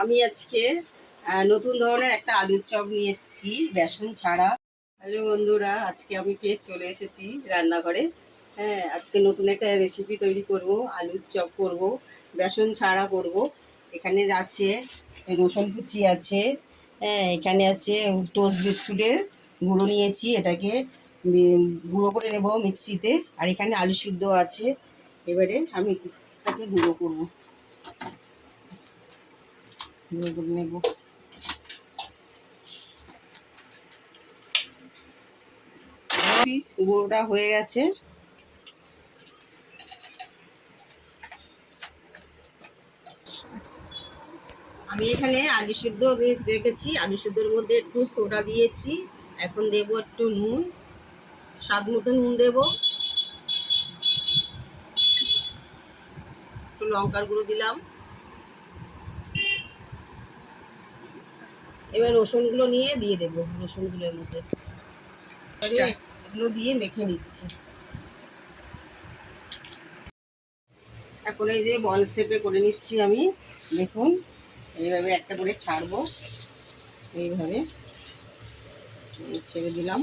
আমি আজকে নতুন ধরনের একটা আলুর চপ নিয়ে এসেছি বেসন ছাড়া। হ্যালো বন্ধুরা, আজকে আমি পেয়ে চলে এসেছি রান্নাঘরে। হ্যাঁ, আজকে নতুন একটা রেসিপি তৈরি করব, আলুর চপ করব, বেসন ছাড়া করব। এখানে আছে রসুন কুচি আছে, হ্যাঁ এখানে আছে টোস্ট বিস্কুটের গুঁড়ো নিয়েছি, এটাকে গুঁড়ো করে নেব মিক্সিতে। আর এখানে আলু সিদ্ধ আছে, এবারে আমি এটাকে গুঁড়ো করবো, গুঁড়ো করে নেব। গুঁড়োটা হয়ে গেছে। আমি এখানে আলু সিদ্ধ রেখেছি, আলু সিদ্ধর মধ্যে একটু সোডা দিয়েছি। এখন দেবো একটু নুন, স্বাদ মতো নুন দেবো, একটু লঙ্কার গুঁড়ো দিলাম। এবার রসুনগুলো নিয়ে দিয়ে দেবো রসুনগুলোর মধ্যে, এগুলো দিয়ে মেখে নিচ্ছি। এখন এই যে বল শেপে করে নিচ্ছি আমি, দেখুন এইভাবে একটা করে ছাড়বো, এইভাবে ছেড়ে দিলাম।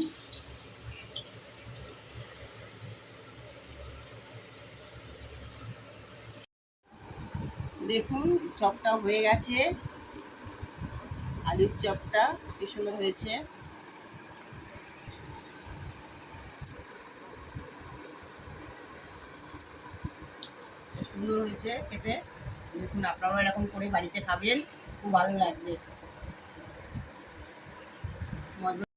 দেখুন চপটা হয়ে গেছে, আলুর চপটা কি সুন্দর হয়েছে। সুন্দর হয়েছে খেতে। দেখুন আপনারাও এরকম করে বাড়িতে খাবেন, খুব ভালো লাগবে।